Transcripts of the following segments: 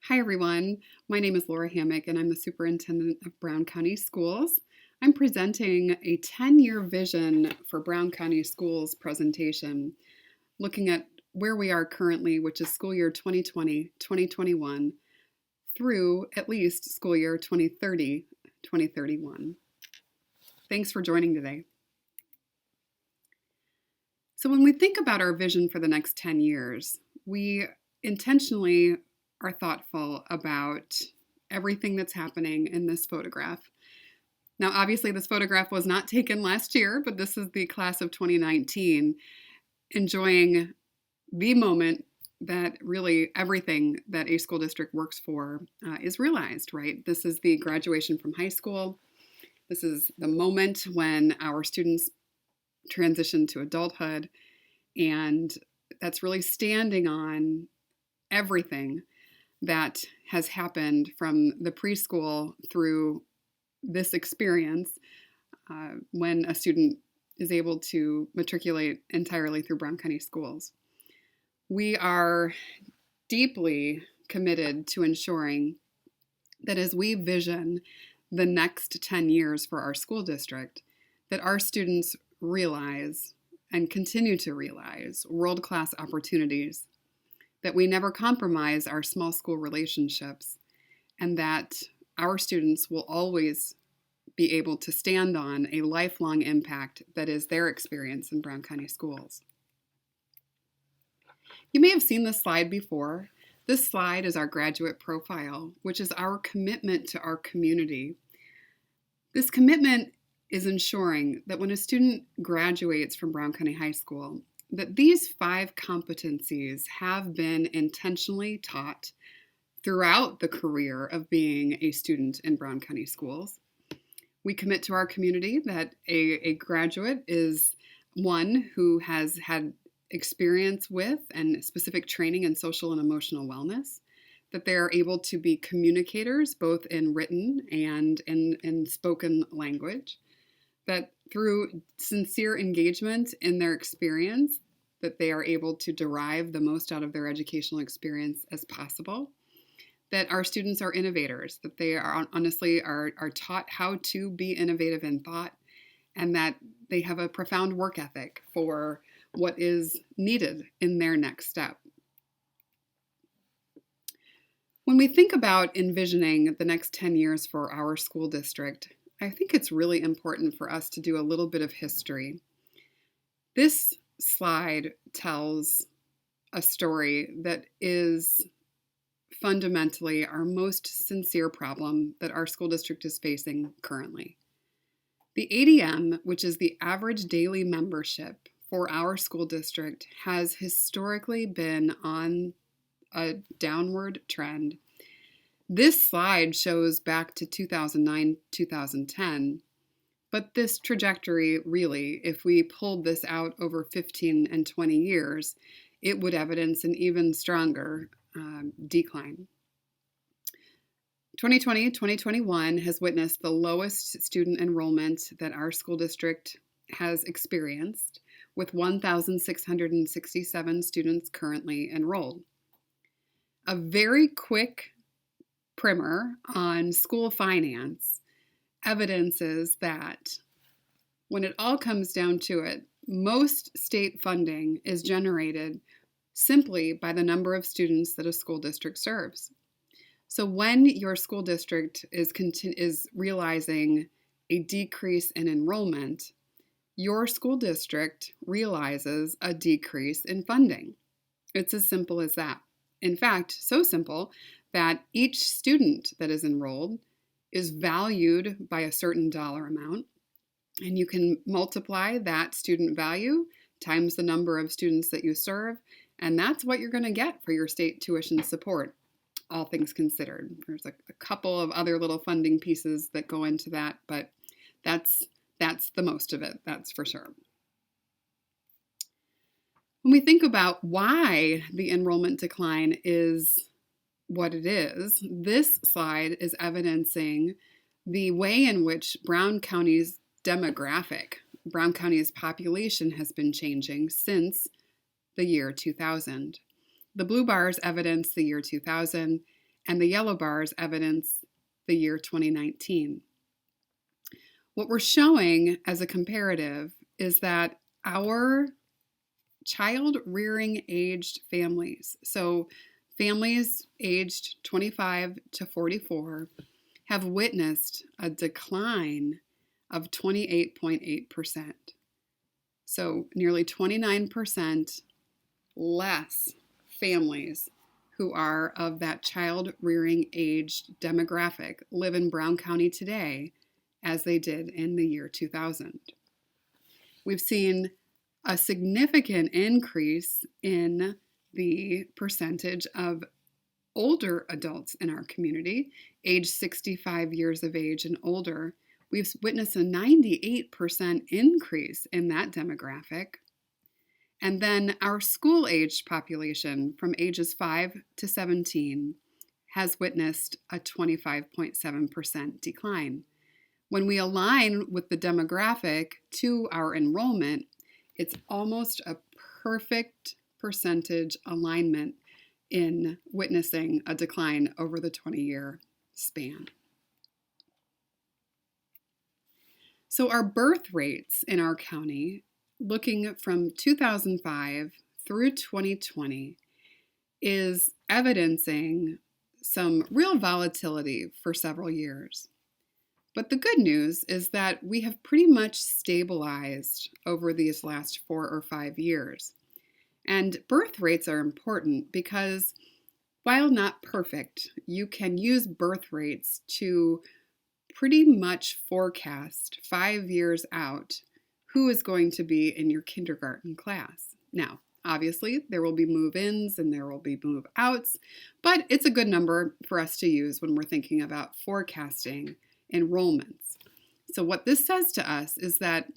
Hi, everyone. My name is Laura Hammock, and I'm the superintendent of Brown County Schools. I'm presenting a 10-year vision for Brown County Schools presentation, looking at where we are currently, which is school year 2020-2021, through at least school year 2030-2031. Thanks for joining today. So when we think about our vision for the next 10 years, we intentionally are thoughtful about everything that's happening in this photograph. Now, obviously, this photograph was not taken last year, but this is the class of 2019 enjoying the moment that really everything that a school district works for is realized, right? This is the graduation from high school. This is the moment when our students transition to adulthood, and that's really standing on everything that has happened from the preschool through this experience when a student is able to matriculate entirely through Brown County Schools. We are deeply committed to ensuring that as we vision the next 10 years for our school district, that our students realize and continue to realize world-class opportunities, that we never compromise our small school relationships, and that our students will always be able to stand on a lifelong impact that is their experience in Brown County Schools. You may have seen this slide before. This slide is our graduate profile, which is our commitment to our community. This commitment is ensuring that when a student graduates from Brown County High School, that these 5 competencies have been intentionally taught throughout the career of being a student in Brown County Schools. We commit to our community that a graduate is one who has had experience with and specific training in social and emotional wellness, that they are able to be communicators both in written and in spoken language, that through sincere engagement in their experience, that they are able to derive the most out of their educational experience as possible, that our students are innovators, that they are honestly are taught how to be innovative in thought, and that they have a profound work ethic for what is needed in their next step. When we think about envisioning the next 10 years for our school district, I think it's really important for us to do a little bit of history. This slide tells a story that is fundamentally our most sincere problem that our school district is facing currently. The ADM, which is the average daily membership for our school district, has historically been on a downward trend. This slide shows back to 2009, 2010, but this trajectory really, if we pulled this out over 15 and 20 years, it would evidence an even stronger decline. 2020-2021 has witnessed the lowest student enrollment that our school district has experienced, with 1,667 students currently enrolled. A very quick primer on school finance evidences that when it all comes down to it, most state funding is generated simply by the number of students that a school district serves. So when your school district is realizing a decrease in enrollment, your school district realizes a decrease in funding. It's as simple as that. In fact, so simple that each student that is enrolled is valued by a certain dollar amount, and you can multiply that student value times the number of students that you serve, and that's what you're going to get for your state tuition support, all things considered. There's a couple of other little funding pieces that go into that, but that's the most of it, that's for sure. When we think about why the enrollment decline is what it is, this slide is evidencing the way in which Brown County's demographic, Brown County's population has been changing since the year 2000. The blue bars evidence the year 2000, and the yellow bars evidence the year 2019. What we're showing as a comparative is that our child rearing aged families, so families aged 25 to 44, have witnessed a decline of 28.8%. So nearly 29% less families who are of that child rearing aged demographic live in Brown County today as they did in the year 2000. We've seen a significant increase in the percentage of older adults in our community, age 65 years of age and older. We've witnessed a 98% increase in that demographic. And then our school-aged population from ages 5 to 17 has witnessed a 25.7% decline. When we align with the demographic to our enrollment, it's almost a perfect percentage alignment in witnessing a decline over the 20-year span. So our birth rates in our county, looking from 2005 through 2020, is evidencing some real volatility for several years. But the good news is that we have pretty much stabilized over these last 4 or 5 years. And birth rates are important because while not perfect, you can use birth rates to pretty much forecast 5 years out who is going to be in your kindergarten class. Now, obviously, there will be move-ins and there will be move-outs, but it's a good number for us to use when we're thinking about forecasting enrollments. So what this says to us is that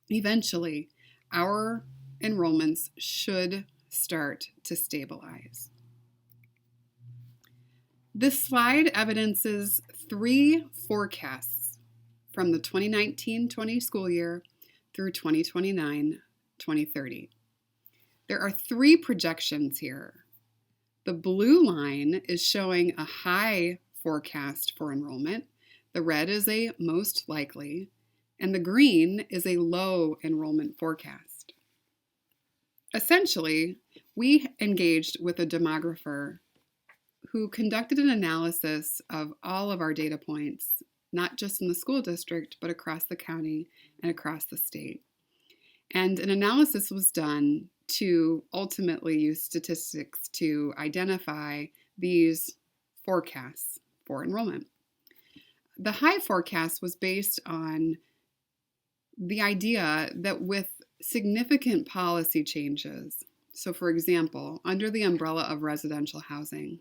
eventually our enrollments should start to stabilize. This slide evidences 3 forecasts from the 2019-20 school year through 2029-2030. There are 3 projections here. The blue line is showing a high forecast for enrollment. The red is a most likely, and the green is a low enrollment forecast. Essentially, we engaged with a demographer who conducted an analysis of all of our data points, not just in the school district, but across the county and across the state. And an analysis was done to ultimately use statistics to identify these forecasts for enrollment. The high forecast was based on the idea that with significant policy changes, so for example, under the umbrella of residential housing,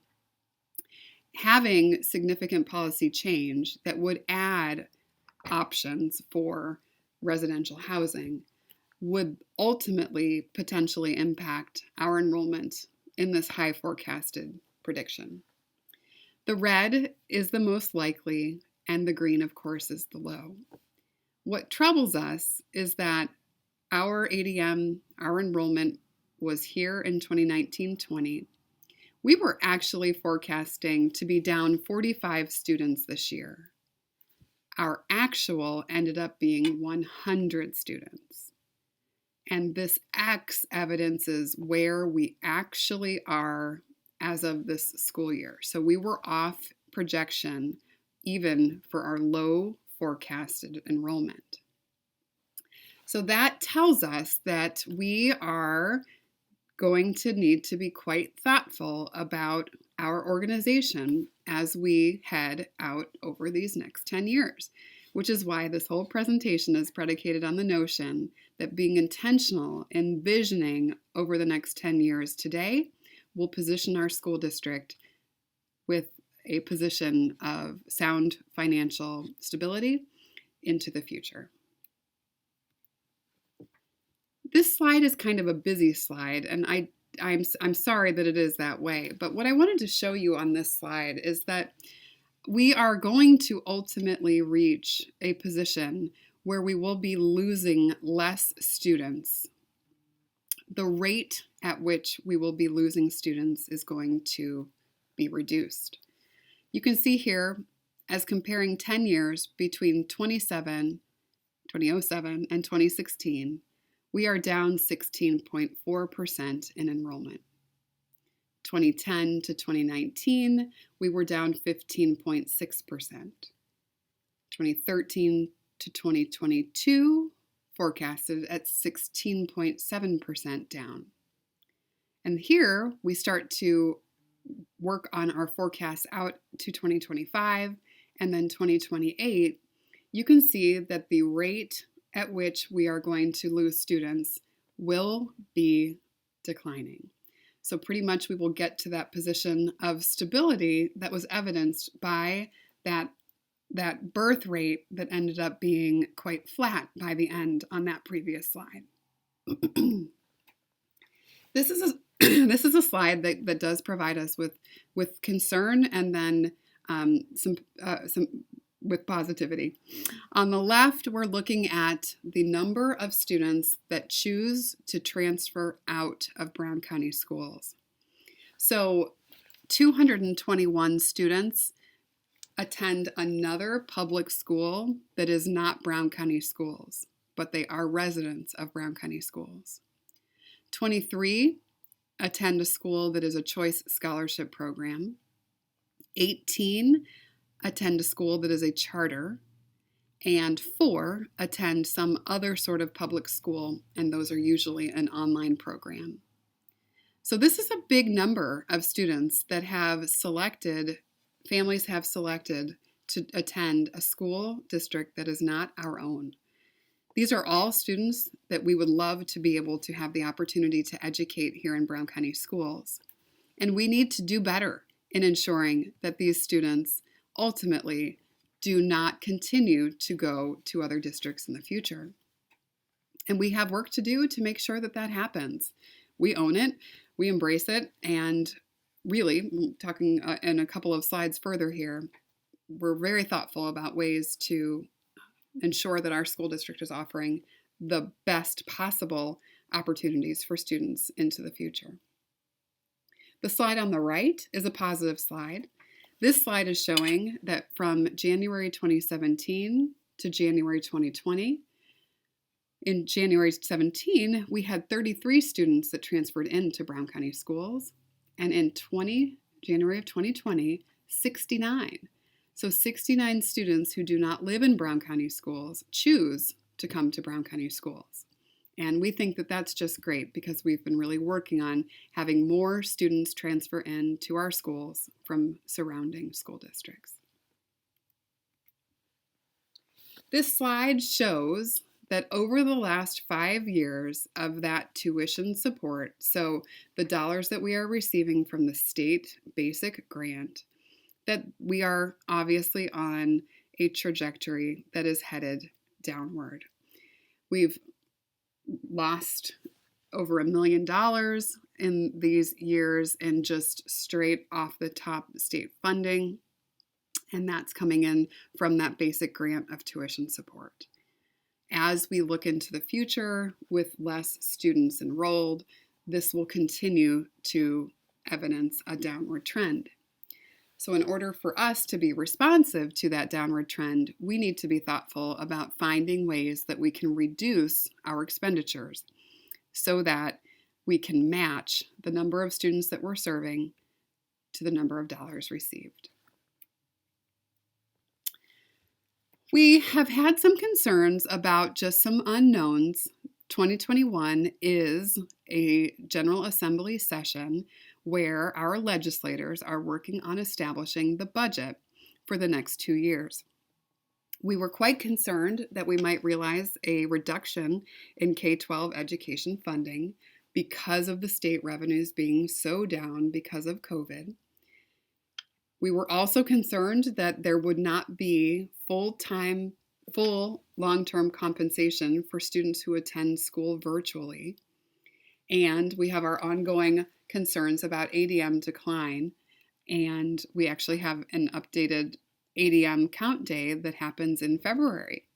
having significant policy change that would add options for residential housing would ultimately potentially impact our enrollment in this high forecasted prediction. The red is the most likely, and the green, of course, is the low. What troubles us is that our ADM, our enrollment, was here in 2019-20. We were actually forecasting to be down 45 students this year. Our actual ended up being 100 students. And this X evidences where we actually are as of this school year. So we were off projection even for our low forecasted enrollment. So that tells us that we are going to need to be quite thoughtful about our organization as we head out over these next 10 years, which is why this whole presentation is predicated on the notion that being intentional, envisioning over the next 10 years today will position our school district with a position of sound financial stability into the future. This slide is kind of a busy slide, and I'm sorry that it is that way, but what I wanted to show you on this slide is that we are going to ultimately reach a position where we will be losing less students. The rate at which we will be losing students is going to be reduced. You can see here, as comparing 10 years between 2007 and 2016, we are down 16.4% in enrollment. 2010 to 2019, we were down 15.6%. 2013 to 2022, forecasted at 16.7% down. And here we start to work on our forecasts out to 2025 and then 2028. You can see that the rate at which we are going to lose students will be declining. So pretty much we will get to that position of stability that was evidenced by that birth rate that ended up being quite flat by the end on that previous slide. This is a slide that does provide us with concern and then some with positivity. On the left, we're looking at the number of students that choose to transfer out of Brown County schools. So 221 students attend another public school that is not Brown County schools, but they are residents of Brown County schools. 23 attend a school that is a choice scholarship program. 18 attend a school that is a charter, and 4 attend some other sort of public school, and those are usually an online program. So this is a big number of students that families have selected to attend a school district that is not our own. These are all students that we would love to be able to have the opportunity to educate here in Brown County schools. And we need to do better in ensuring that these students ultimately do not continue to go to other districts in the future. And we have work to do to make sure that that happens. We own it, we embrace it, and really, talking in a couple of slides further here, we're very thoughtful about ways to ensure that our school district is offering the best possible opportunities for students into the future. The slide on the right is a positive slide. This slide is showing that from January 2017 to January 2020, in January 17, we had 33 students that transferred into Brown County schools, and in January of 2020, 69. So 69 students who do not live in Brown County schools choose to come to Brown County schools. And we think that that's just great because we've been really working on having more students transfer in to our schools from surrounding school districts. This slide shows that over the last 5 years of that tuition support, so the dollars that we are receiving from the state basic grant, that we are obviously on a trajectory that is headed downward. We've lost over $1 million in these years in just straight off the top state funding, and that's coming in from that basic grant of tuition support. As we look into the future with less students enrolled, this will continue to evidence a downward trend. So in order for us to be responsive to that downward trend, we need to be thoughtful about finding ways that we can reduce our expenditures so that we can match the number of students that we're serving to the number of dollars received. We have had some concerns about just some unknowns. 2021 is a General Assembly session where our legislators are working on establishing the budget for the next 2 years. We were quite concerned that we might realize a reduction in K-12 education funding because of the state revenues being so down because of COVID. We were also concerned that there would not be full long-term compensation for students who attend school virtually. And we have our ongoing concerns about ADM decline, and we actually have an updated ADM count day that happens in February.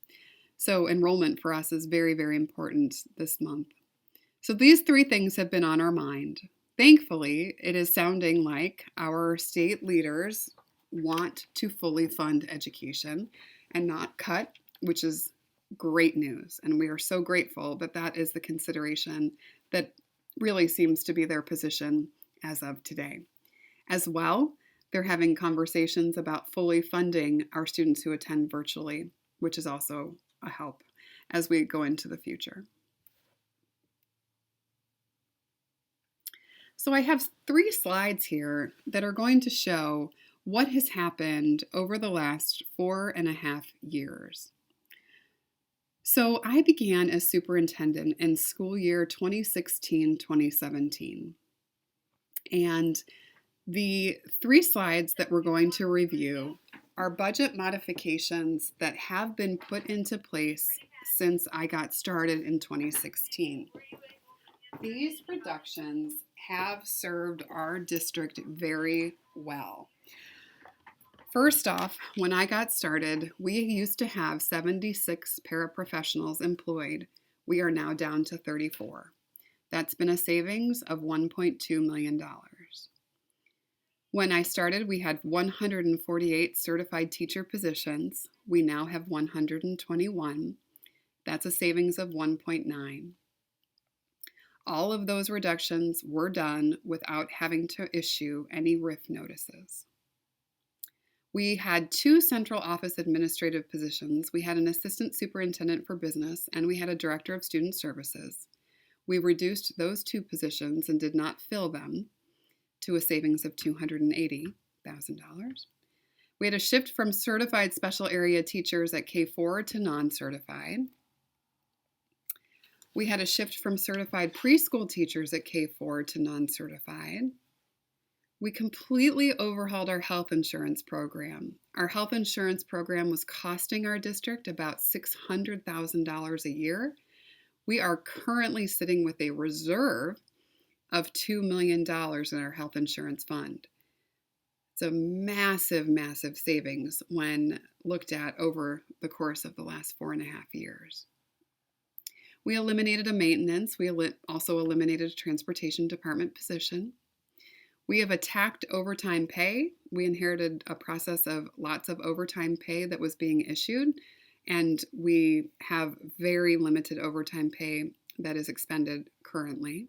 So enrollment for us is very, very important this month. So these 3 things have been on our mind. Thankfully, it is sounding like our state leaders want to fully fund education and not cut, which is great news. And we are so grateful that that is the consideration that really seems to be their position as of today. As well, they're having conversations about fully funding our students who attend virtually, which is also a help as we go into the future. So I have 3 slides here that are going to show what has happened over the last 4.5 years. So I began as superintendent in school year 2016-2017. And the 3 slides that we're going to review are budget modifications that have been put into place since I got started in 2016. These reductions have served our district very well. First off, when I got started, we used to have 76 paraprofessionals employed. We are now down to 34. That's been a savings of $1.2 million. When I started, we had 148 certified teacher positions. We now have 121. That's a savings of 1.9. All of those reductions were done without having to issue any RIF notices. We had 2 central office administrative positions. We had an assistant superintendent for business, and we had a director of student services. We reduced those 2 positions and did not fill them to a savings of $280,000. We had a shift from certified special area teachers at K4 to non-certified. We had a shift from certified preschool teachers at K4 to non-certified. We completely overhauled our health insurance program. Our health insurance program was costing our district about $600,000 a year. We are currently sitting with a reserve of $2 million in our health insurance fund. It's a massive, massive savings when looked at over the course of the last 4.5 years. We eliminated a maintenance. We also eliminated a transportation department position. We have attacked overtime pay. We inherited a process of lots of overtime pay that was being issued, and we have very limited overtime pay that is expended currently.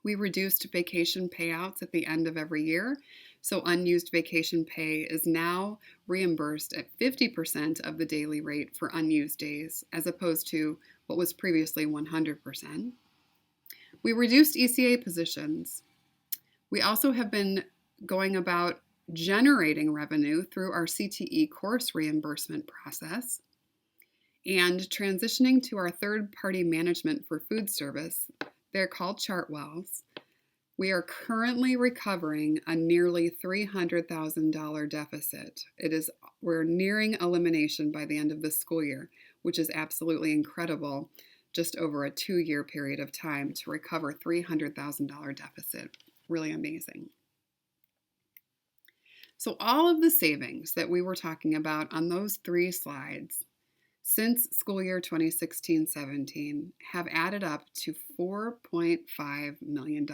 We reduced vacation payouts at the end of every year, so unused vacation pay is now reimbursed at 50% of the daily rate for unused days, as opposed to what was previously 100%. We reduced ECA positions. We also have been going about generating revenue through our CTE course reimbursement process and transitioning to our third-party management for food service. They're called Chartwells. We are currently recovering a nearly $300,000 deficit. We're nearing elimination by the end of this school year, which is absolutely incredible, just over a 2-year period of time to recover $300,000 deficit. Really amazing. So all of the savings that we were talking about on those 3 slides since school year 2016-17 have added up to $4.5 million.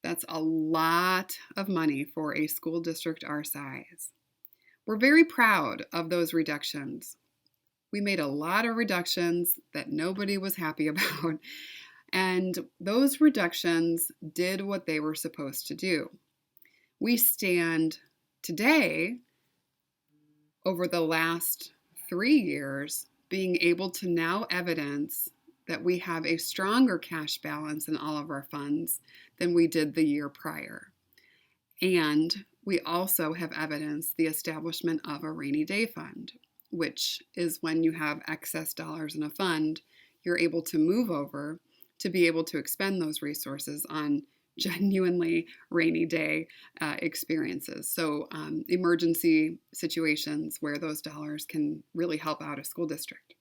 That's a lot of money for a school district our size. We're very proud of those reductions. We made a lot of reductions that nobody was happy about, and those reductions did what they were supposed to do. We stand today, over the last 3 years, being able to now evidence that we have a stronger cash balance in all of our funds than we did the year prior. And we also have evidenced the establishment of a rainy day fund, which is when you have excess dollars in a fund, you're able to move over to be able to expend those resources on genuinely rainy day experiences. So emergency situations where those dollars can really help out a school district.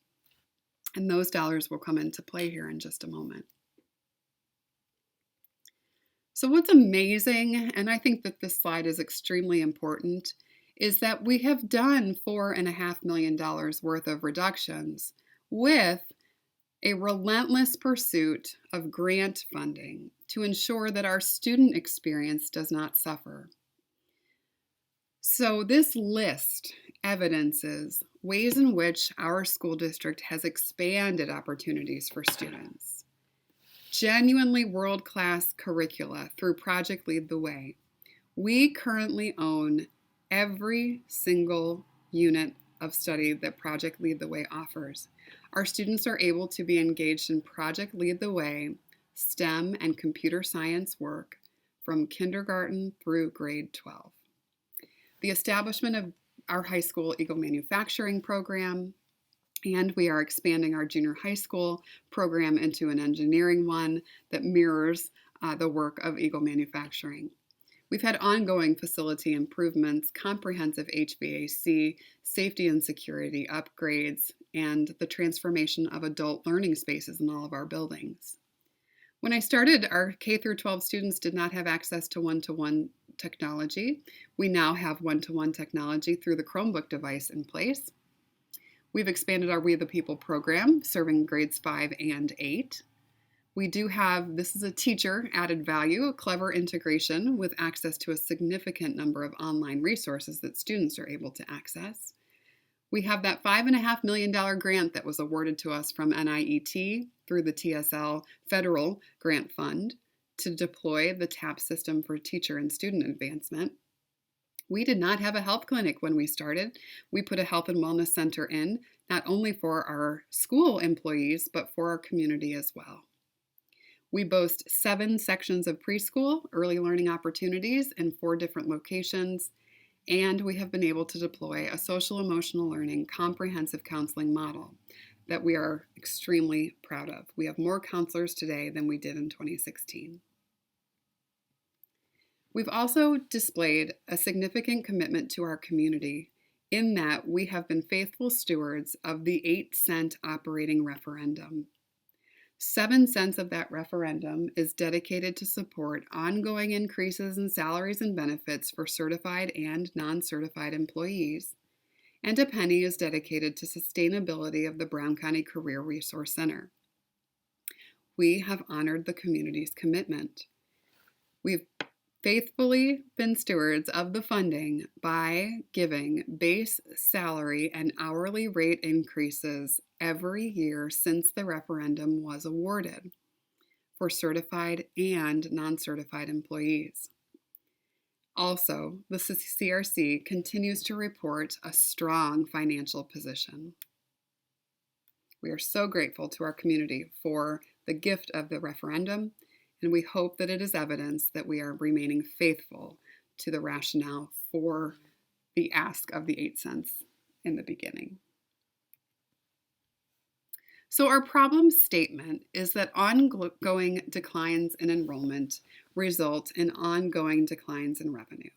And those dollars will come into play here in just a moment. So what's amazing, and I think that this slide is extremely important, is that we have done $4.5 million worth of reductions with a relentless pursuit of grant funding to ensure that our student experience does not suffer. So this list evidences ways in which our school district has expanded opportunities for students. Genuinely world-class curricula through Project Lead the Way. We currently own every single unit of study that Project Lead the Way offers. Our students are able to be engaged in Project Lead the Way, STEM and computer science work from kindergarten through grade 12. The establishment of our high school Eagle Manufacturing program, and we are expanding our junior high school program into an engineering one that mirrors the work of Eagle Manufacturing. We've had ongoing facility improvements, comprehensive HVAC, safety and security upgrades, and the transformation of adult learning spaces in all of our buildings. When I started, our K through 12 students did not have access to one-to-one technology. We now have one-to-one technology through the Chromebook device in place. We've expanded our We the People program, serving grades 5 and 8. We do have, this is a teacher added value, a clever integration with access to a significant number of online resources that students are able to access. We have that $5.5 million grant that was awarded to us from NIET through the TSL Federal Grant Fund to deploy the TAP system for teacher and student advancement. We did not have a health clinic when we started. We put a health and wellness center in, not only for our school employees, but for our community as well. We boast 7 sections of preschool, early learning opportunities in 4 different locations, and we have been able to deploy a social emotional learning comprehensive counseling model that we are extremely proud of. We have more counselors today than we did in 2016. We've also displayed a significant commitment to our community in that we have been faithful stewards of the 8-cent operating referendum. 7 cents of that referendum is dedicated to support ongoing increases in salaries and benefits for certified and non-certified employees, and a penny is dedicated to sustainability of the Brown County Career Resource Center. We have honored the community's commitment. We've faithfully been stewards of the funding by giving base salary and hourly rate increases every year since the referendum was awarded for certified and non-certified employees. Also, the CRC continues to report a strong financial position. We are so grateful to our community for the gift of the referendum, and we hope that it is evidence that we are remaining faithful to the rationale for the ask of the 8 cents in the beginning. So our problem statement is that ongoing declines in enrollment result in ongoing declines in revenue.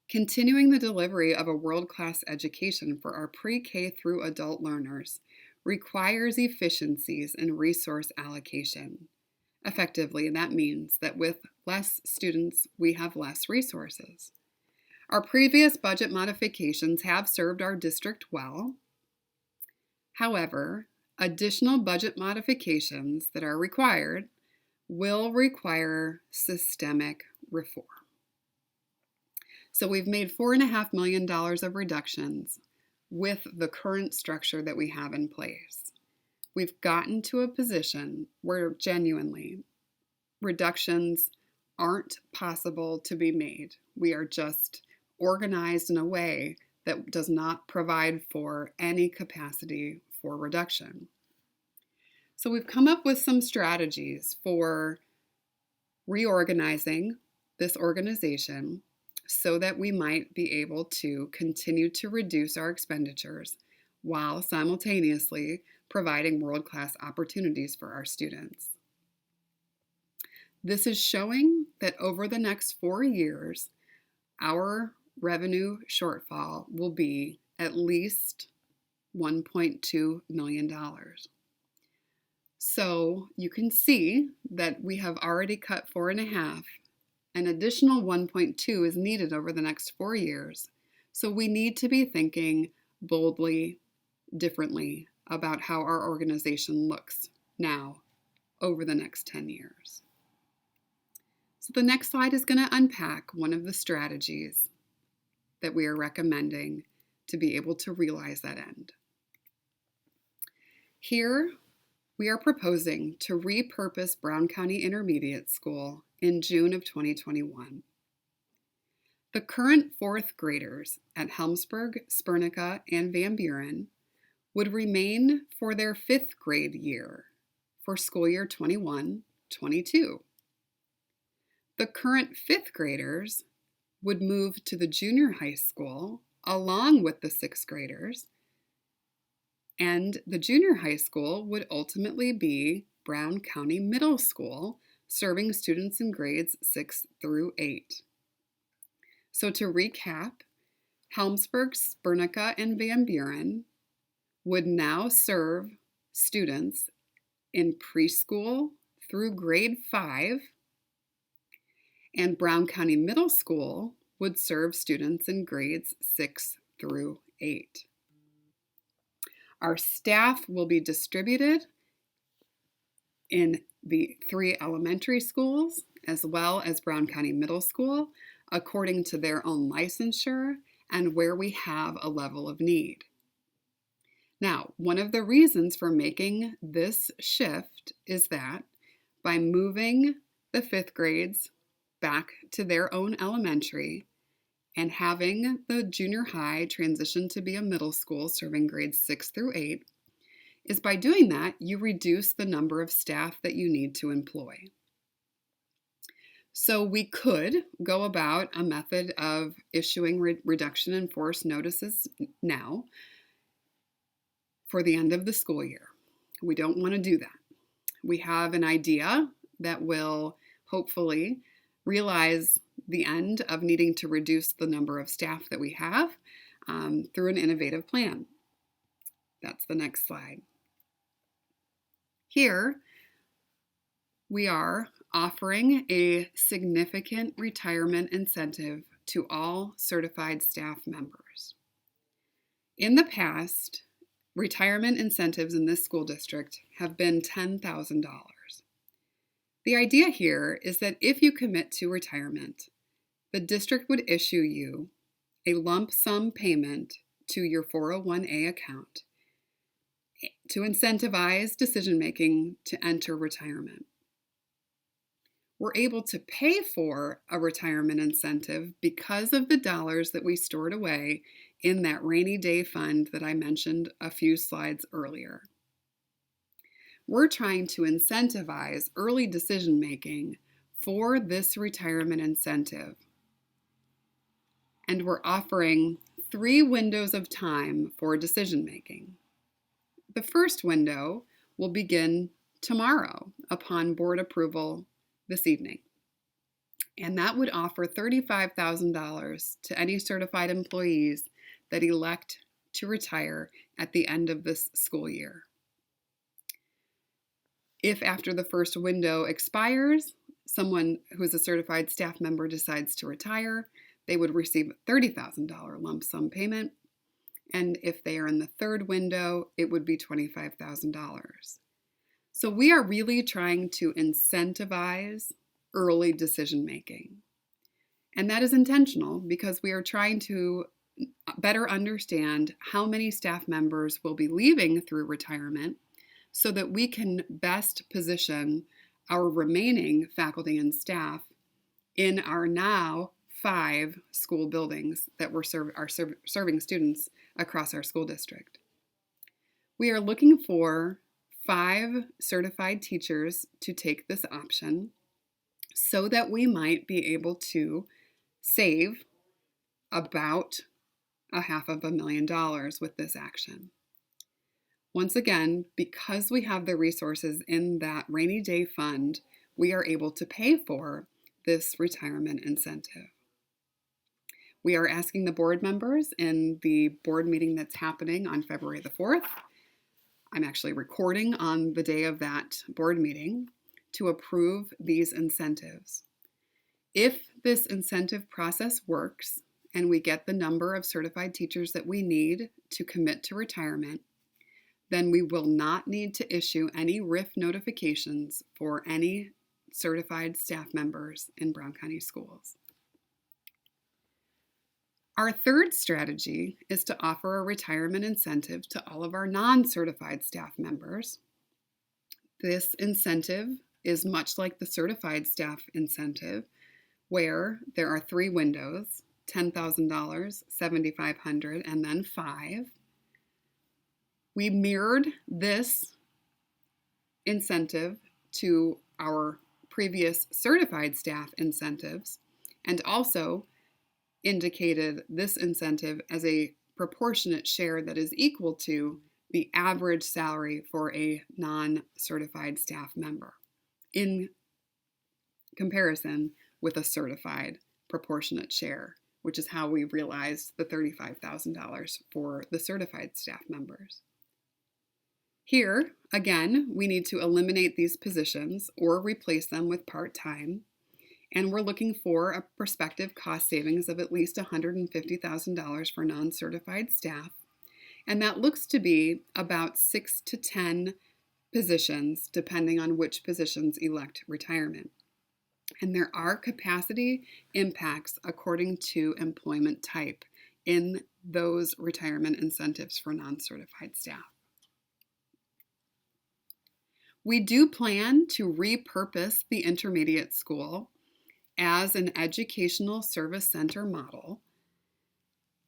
Continuing the delivery of a world-class education for our pre-K through adult learners requires efficiencies in resource allocation. Effectively, that means that with less students, we have less resources. Our previous budget modifications have served our district well. However, additional budget modifications that are required will require systemic reform. So we've made $4.5 million of reductions with the current structure that we have in place. We've gotten to a position where genuinely reductions aren't possible to be made. We are just organized in a way that does not provide for any capacity for reduction. So we've come up with some strategies for reorganizing this organization so that we might be able to continue to reduce our expenditures while simultaneously providing world-class opportunities for our students. This is showing that over the next 4 years, our revenue shortfall will be at least $1.2 million. So you can see that we have already cut 4.5. An additional 1.2 is needed over the next 4 years. So we need to be thinking boldly, differently about how our organization looks now over the next 10 years. So the next slide is going to unpack one of the strategies that we are recommending to be able to realize that end. Here, we are proposing to repurpose Brown County Intermediate School in June of 2021. The current fourth graders at Helmsburg, Spernica, and Van Buren would remain for their fifth grade year for school year 21-22. The current fifth graders would move to the junior high school along with the sixth graders, and the junior high school would ultimately be Brown County Middle School, serving students in grades 6 through 8. So to recap, Helmsburg, Spernica, and Van Buren would now serve students in preschool through grade 5, and Brown County Middle School would serve students in grades 6 through 8. Our staff will be distributed in the 3 elementary schools as well as Brown County Middle School according to their own licensure and where we have a level of need. Now, one of the reasons for making this shift is that by moving the 5th grades back to their own elementary and having the junior high transition to be a middle school serving grades 6 through 8, is by doing that, you reduce the number of staff that you need to employ. So we could go about a method of issuing reduction in force notices now for the end of the school year. We don't want to do that. We have an idea that will hopefully realize the end of needing to reduce the number of staff that we have through an innovative plan. That's the next slide. Here, we are offering a significant retirement incentive to all certified staff members. In the past, retirement incentives in this school district have been $10,000. The idea here is that if you commit to retirement, the district would issue you a lump sum payment to your 401A account to incentivize decision-making to enter retirement. We're able to pay for a retirement incentive because of the dollars that we stored away in that rainy day fund that I mentioned a few slides earlier. We're trying to incentivize early decision-making for this retirement incentive. And we're offering 3 windows of time for decision-making. The first window will begin tomorrow upon board approval this evening. And that would offer $35,000 to any certified employees that elect to retire at the end of this school year. If after the first window expires, someone who is a certified staff member decides to retire, they would receive a $30,000 lump sum payment. And if they are in the third window, it would be $25,000. So we are really trying to incentivize early decision making. And that is intentional because we are trying to better understand how many staff members will be leaving through retirement so that we can best position our remaining faculty and staff in our now 5 school buildings that are serving students across our school district. We are looking for 5 certified teachers to take this option so that we might be able to save about $500,000 with this action. Once again, because we have the resources in that rainy day fund, we are able to pay for this retirement incentive. We are asking the board members in the board meeting that's happening on February the 4th, I'm actually recording on the day of that board meeting, to approve these incentives. If this incentive process works and we get the number of certified teachers that we need to commit to retirement, then we will not need to issue any RIF notifications for any certified staff members in Brown County Schools. Our third strategy is to offer a retirement incentive to all of our non-certified staff members. This incentive is much like the certified staff incentive, where there are 3 windows: $10,000, $7,500, and then 5. We mirrored this incentive to our previous certified staff incentives and also indicated this incentive as a proportionate share that is equal to the average salary for a non-certified staff member in comparison with a certified proportionate share, which is how we realized the $35,000 for the certified staff members. Here, again, we need to eliminate these positions or replace them with part-time, and we're looking for a prospective cost savings of at least $150,000 for non-certified staff, and that looks to be about 6 to 10 positions, depending on which positions elect retirement. And there are capacity impacts according to employment type in those retirement incentives for non-certified staff. We do plan to repurpose the intermediate school as an educational service center model.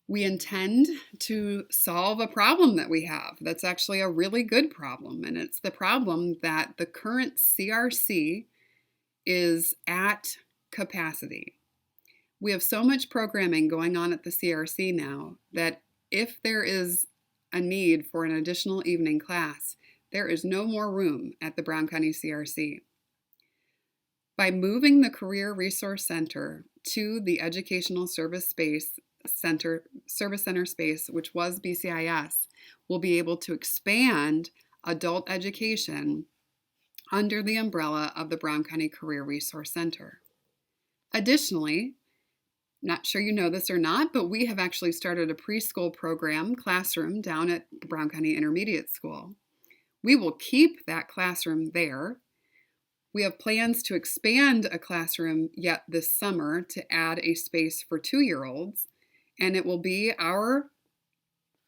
We intend to solve a problem that we have that's actually a really good problem, and it's the problem that the current CRC is at capacity. We have so much programming going on at the CRC now that if there is a need for an additional evening class, there is no more room at the Brown County CRC. By moving the Career Resource Center to the Educational Service Center space, which was BCIS, we'll be able to expand adult education under the umbrella of the Brown County Career Resource Center. Additionally, not sure you know this or not, but we have actually started a preschool program classroom down at the Brown County Intermediate School. We will keep that classroom there. We have plans to expand a classroom yet this summer to add a space for 2-year-olds, and it will be our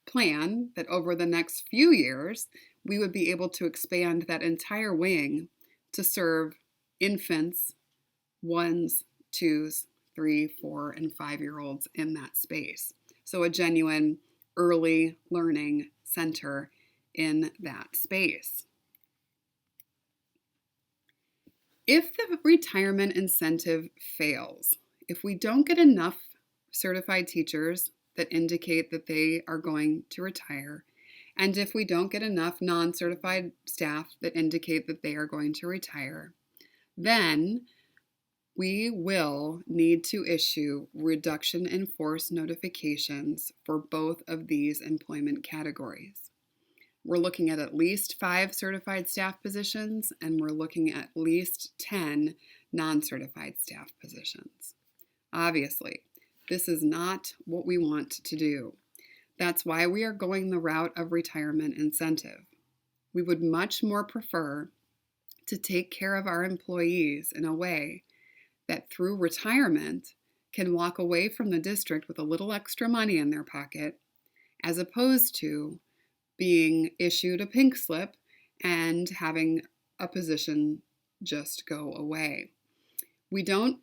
plan that over the next few years, we would be able to expand that entire wing to serve infants, 1s, 2s, 3, 4, and 5-year-olds in that space. So a genuine early learning center in that space. If the retirement incentive fails, if we don't get enough certified teachers that indicate that they are going to retire, and if we don't get enough non-certified staff that indicate that they are going to retire, then we will need to issue reduction in force notifications for both of these employment categories. We're looking at least 5 certified staff positions, and we're looking at least 10 non-certified staff positions. Obviously, this is not what we want to do. That's why we are going the route of retirement incentive. We would much more prefer to take care of our employees in a way that through retirement can walk away from the district with a little extra money in their pocket, as opposed to being issued a pink slip and having a position just go away. We don't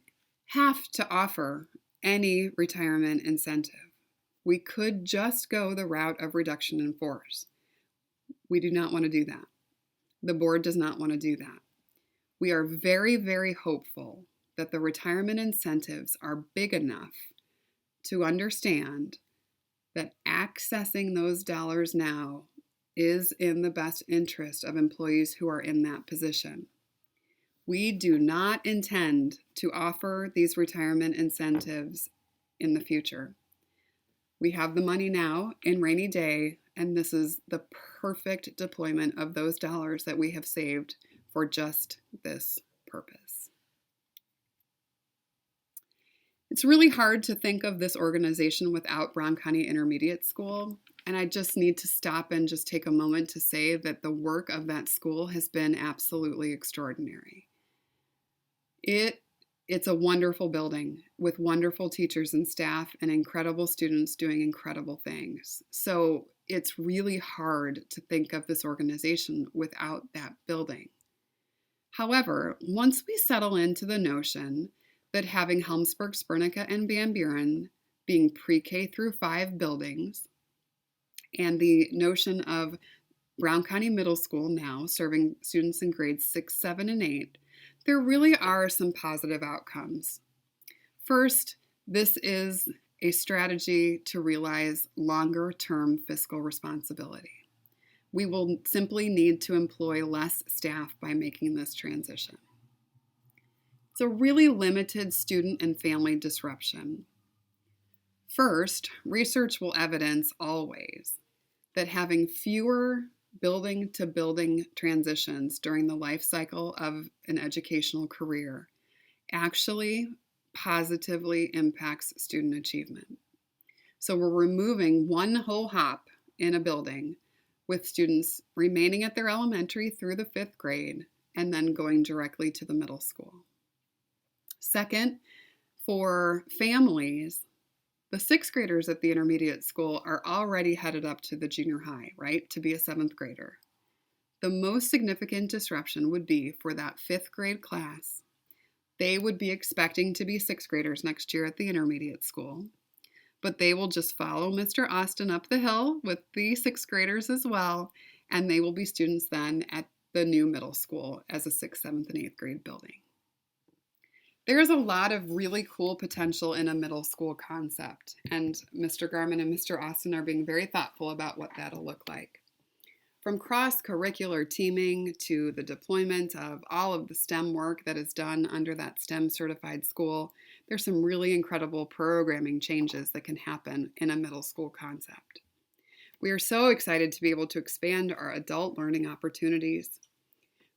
have to offer any retirement incentive. We could just go the route of reduction in force. We do not want to do that. The board does not want to do that. We are very, very hopeful that the retirement incentives are big enough to understand that accessing those dollars now is in the best interest of employees who are in that position. We do not intend to offer these retirement incentives in the future. We have the money now in rainy day, and this is the perfect deployment of those dollars that we have saved for just this purpose. It's really hard to think of this organization without Brown County Intermediate School, and I just need to stop and just take a moment to say that the work of that school has been absolutely extraordinary. It It's a wonderful building with wonderful teachers and staff and incredible students doing incredible things. So it's really hard to think of this organization without that building. However, once we settle into the notion that having Helmsburg, Spernica, and Van Buren being pre-K through 5 buildings, and the notion of Brown County Middle School now serving students in grades 6, 7, and 8, there really are some positive outcomes. First, this is a strategy to realize longer-term fiscal responsibility. We will simply need to employ less staff by making this transition. It's a really limited student and family disruption. First, research will evidence always that having fewer building-to-building transitions during the life cycle of an educational career actually positively impacts student achievement. So we're removing one whole hop in a building with students remaining at their elementary through the 5th grade and then going directly to the middle school. Second, for families, the 6th graders at the intermediate school are already headed up to the junior high, right, to be a 7th grader. The most significant disruption would be for that 5th grade class. They would be expecting to be 6th graders next year at the intermediate school, but they will just follow Mr. Austin up the hill with the 6th graders as well, and they will be students then at the new middle school as a 6th, 7th, and 8th grade building. There's a lot of really cool potential in a middle school concept, and Mr. Garman and Mr. Austin are being very thoughtful about what that'll look like. From cross-curricular teaming to the deployment of all of the STEM work that is done under that STEM certified school, there's some really incredible programming changes that can happen in a middle school concept. We are so excited to be able to expand our adult learning opportunities.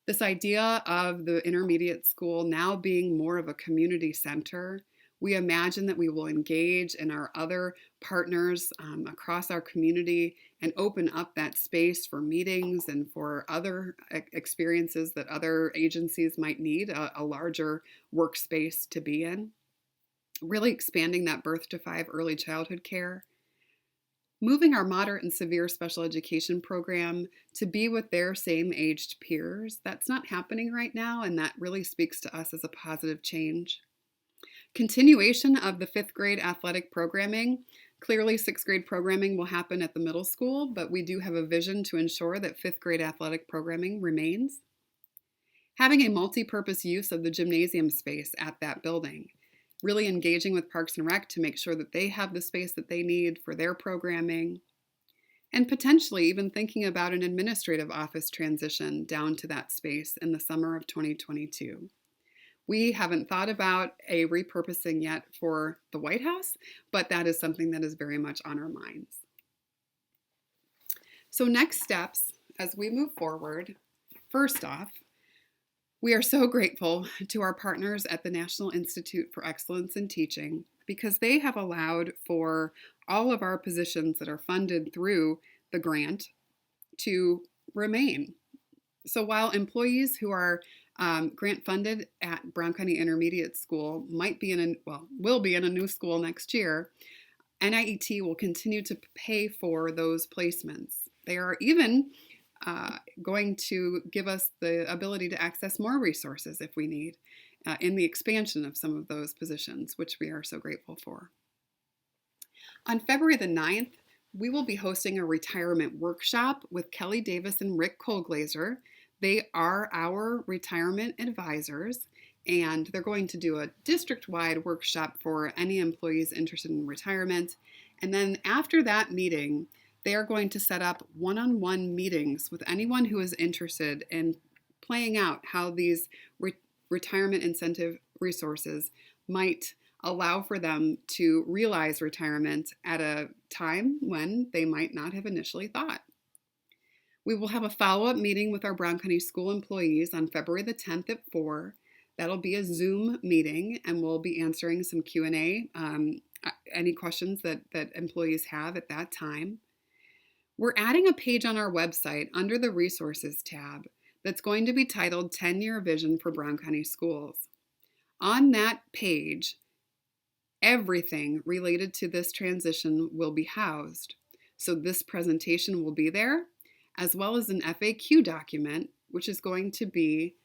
This idea of the intermediate school now being more of a community center, we imagine that we will engage in our other partners across our community and open up that space for meetings and for other experiences that other agencies might need, a larger workspace to be in. Really expanding that birth to 5 early childhood care. Moving our moderate and severe special education program to be with their same aged peers. That's not happening right now, and that really speaks to us as a positive change. Continuation of the 5th grade athletic programming. Clearly, 6th grade programming will happen at the middle school, but we do have a vision to ensure that 5th grade athletic programming remains. Having a multi-purpose use of the gymnasium space at that building. Really engaging with Parks and Rec to make sure that they have the space that they need for their programming, and potentially even thinking about an administrative office transition down to that space in the summer of 2022. We haven't thought about a repurposing yet for the White House, but that is something that is very much on our minds. So next steps as we move forward, first off, we are so grateful to our partners at the National Institute for Excellence in Teaching because they have allowed for all of our positions that are funded through the grant to remain. So while employees who are grant funded at Brown County Intermediate School will be in a new school next year, NIET will continue to pay for those placements. They are even going to give us the ability to access more resources if we need in the expansion of some of those positions, which we are so grateful for. On February the 9th, we will be hosting a retirement workshop with Kelly Davis and Rick Colglazer. They are our retirement advisors, and they're going to do a district-wide workshop for any employees interested in retirement. And then after that meeting, they are going to set up one-on-one meetings with anyone who is interested in playing out how these retirement incentive resources might allow for them to realize retirement at a time when they might not have initially thought. We will have a follow-up meeting with our Brown County School employees on February the 10th at 4. That'll be a Zoom meeting, and we'll be answering some Q&A, any questions that employees have at that time. We're adding a page on our website under the Resources tab that's going to be titled 10-Year Vision for Brown County Schools. On that page, everything related to this transition will be housed. So this presentation will be there, as well as an FAQ document, which is going to be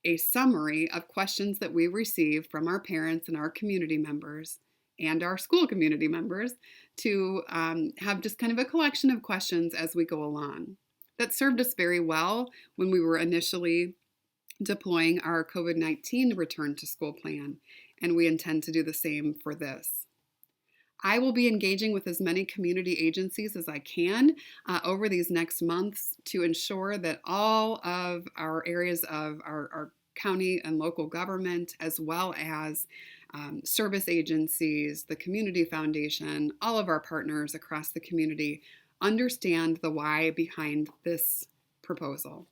a summary of questions that we receive from our parents and our community members and our school community members to have just kind of a collection of questions as we go along. That served us very well when we were initially deploying our COVID-19 return to school plan, and we intend to do the same for this. I will be engaging with as many community agencies as I can over these next months to ensure that all of our areas of our county and local government, as well as service agencies, the Community Foundation, all of our partners across the community understand the why behind this proposal.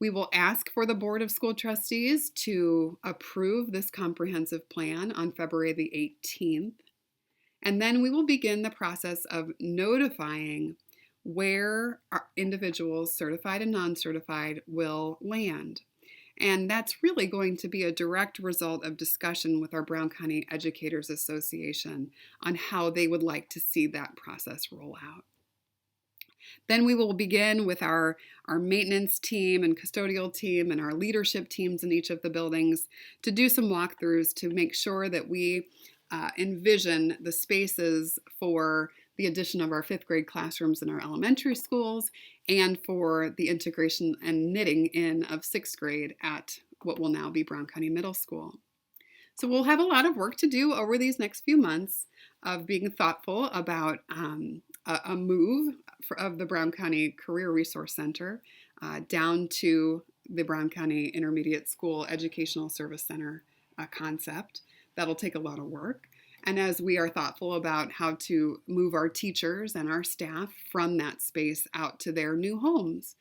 We will ask for the Board of School Trustees to approve this comprehensive plan on February the 18th. And then we will begin the process of notifying where our individuals, certified and non-certified, will land. And that's really going to be a direct result of discussion with our Brown County Educators Association on how they would like to see that process roll out. Then we will begin with our maintenance team and custodial team and our leadership teams in each of the buildings to do some walkthroughs to make sure that we envision the spaces for the addition of our 5th grade classrooms in our elementary schools and for the integration and knitting in of 6th grade at what will now be Brown County Middle School. So we'll have a lot of work to do over these next few months of being thoughtful about a move of the Brown County Career Resource Center down to the Brown County Intermediate School Educational Service Center concept. That'll take a lot of work. And as we are thoughtful about how to move our teachers and our staff from that space out to their new homes.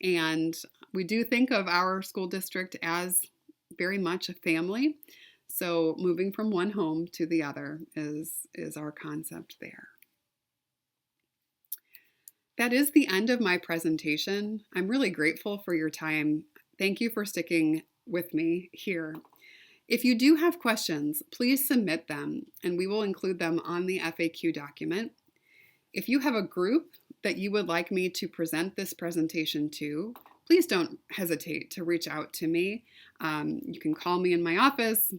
And we do think of our school district as very much a family. So moving from one home to the other is our concept there. That is the end of my presentation. I'm really grateful for your time. Thank you for sticking with me here. If you do have questions, please submit them and we will include them on the FAQ document. If you have a group that you would like me to present this presentation to, please don't hesitate to reach out to me. You can call me in my office,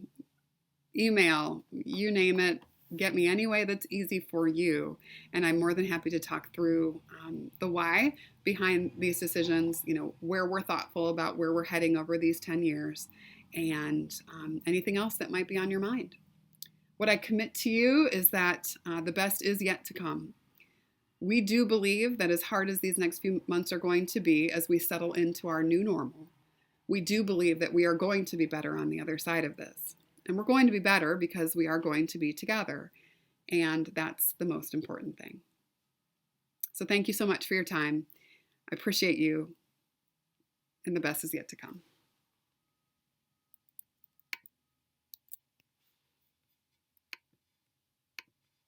email, you name it. Get me any way that's easy for you. And I'm more than happy to talk through the why behind these decisions, where we're thoughtful about where we're heading over these 10 years and anything else that might be on your mind. What I commit to you is that the best is yet to come. We do believe that as hard as these next few months are going to be as we settle into our new normal, we do believe that we are going to be better on the other side of this. And we're going to be better because we are going to be together. And that's the most important thing. So thank you so much for your time. I appreciate you. And the best is yet to come.